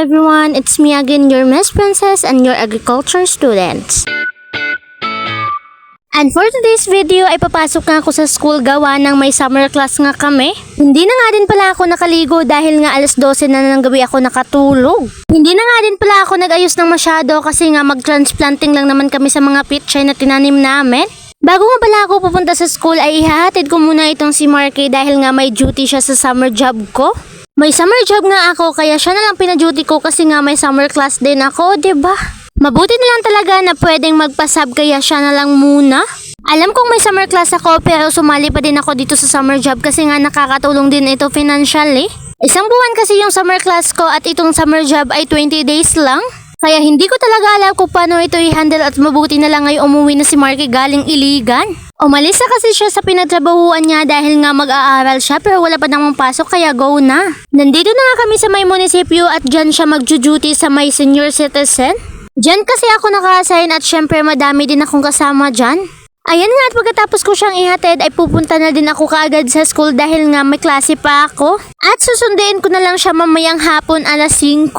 everyone, it's me again, your Miss Princess and your agriculture students. And for today's video ay papasok nga ako sa school gawa ng may summer class nga kami. Hindi na nga din pala ako nakaligo dahil nga alas 12 na ng gabi ako nakatulog. Hindi na nga din pala ako nag-ayos ng masyado kasi nga mag-transplanting lang naman kami sa mga pichay na tinanim namin. Bago nga pala ako pupunta sa school ay ihahatid ko muna itong si Marky dahil nga may duty siya sa summer job ko. May summer job nga ako kaya siya na lang pina-duty ko kasi nga may summer class din ako, 'di ba? Mabuti na lang talaga na pwedeng magpasab kaya siya na lang muna. Alam kong may summer class ako pero sumali pa din ako dito sa summer job kasi nga nakakatulong din ito financially. Isang buwan kasi yung summer class ko at itong summer job ay 20 days lang. Kaya hindi ko talaga alam kung paano ito i-handle at mabuti na lang ay umuwi na si Marky galing Iligan. Umalis na kasi siya sa pinagtrabahuan niya dahil nga mag-aaral siya pero wala pa namang pasok kaya go na. Nandito na nga kami sa may munisipyo at dyan siya mag-duty sa may senior citizen. Dyan kasi ako naka-assign at syempre madami din akong kasama dyan. Ayan nga at pagkatapos ko siyang ihatid ay pupunta na din ako kaagad sa school dahil nga may klase pa ako. At susunduin ko na lang siya mamayang hapon alas 5.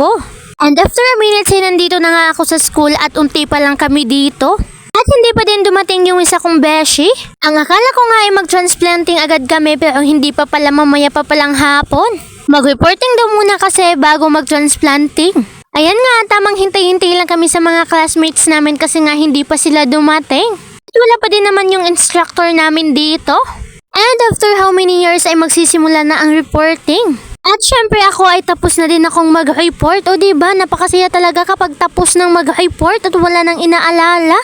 And after a minute ay nandito na nga ako sa school at unti pa lang kami dito. At hindi pa din dumating yung isa kong beshi. Ang akala ko nga ay mag-transplanting agad kami pero hindi pa pala mamaya pa palang hapon. Mag-reporting daw muna kasi bago mag-transplanting. Ayan nga, tamang hintay-hintay lang kami sa mga classmates namin kasi nga hindi pa sila dumating. At wala pa din naman yung instructor namin dito. And after how many years ay magsisimula na ang reporting. At syempre ako ay tapos na din akong mag-report. O diba, napakasaya talaga kapag tapos ng mag-report at wala nang inaalala.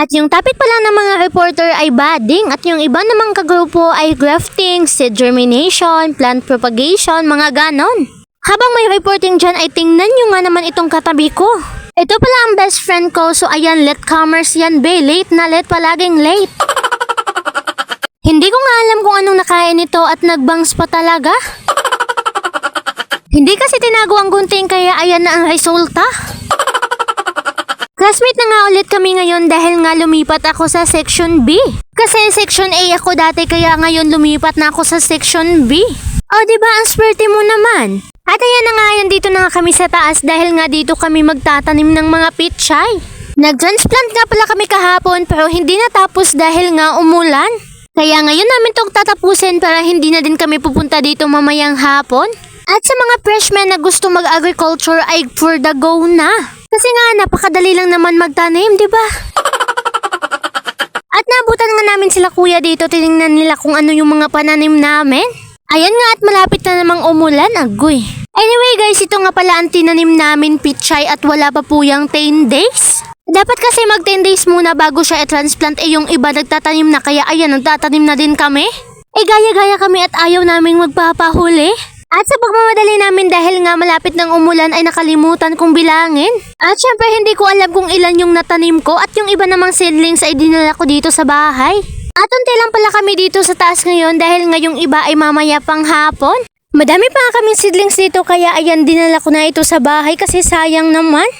At yung topic pala ng mga reporter ay budding at yung iba namang kagrupo ay grafting, seed germination, plant propagation, mga ganon. Habang may reporting dyan ay tingnan nyo nga naman itong katabi ko. Ito pala ang best friend ko so ayan latecomers yan be, late na late palaging late. Hindi ko nga alam kung anong nakain nito at nagbangs pa talaga. Hindi kasi tinago ang gunting kaya ayan na ang resulta. Classmate na nga ulit kami ngayon dahil nga lumipat ako sa section B. Kasi section A ako dati kaya ngayon lumipat na ako sa section B. O diba ang swerte mo naman? At ayan na nga yan dito na nga kami sa taas dahil nga dito kami magtatanim ng mga pichay. Nag-transplant nga pala kami kahapon pero hindi natapos dahil nga umulan. Kaya ngayon namin itong tatapusin para hindi na din kami pupunta dito mamayang hapon. At sa mga freshmen na gusto mag-agriculture ay for the go na. Kasi nga napakadali lang naman magtanim, di ba? At nabutan nga namin sila kuya dito, tinignan nila kung ano yung mga pananim namin. Ayan nga at malapit na namang umulan, agoy. Anyway guys, ito nga pala ang tinanim namin pichay at wala pa po yung 10 days. Dapat kasi mag 10 days muna bago siya i-transplant yung iba nagtatanim na kaya ayan nagtatanim na din kami. Gaya-gaya kami at ayaw naming magpapahuli. At sa pagmamadali namin dahil nga malapit ng umulan ay nakalimutan kong bilangin. At syempre hindi ko alam kung ilan yung natanim ko at yung iba namang seedlings ay dinala ko dito sa bahay. At unti lang pala kami dito sa taas ngayon dahil nga yung iba ay mamaya pang hapon. Madami pa nga kaming seedlings dito kaya ayan dinala ko na ito sa bahay kasi sayang naman.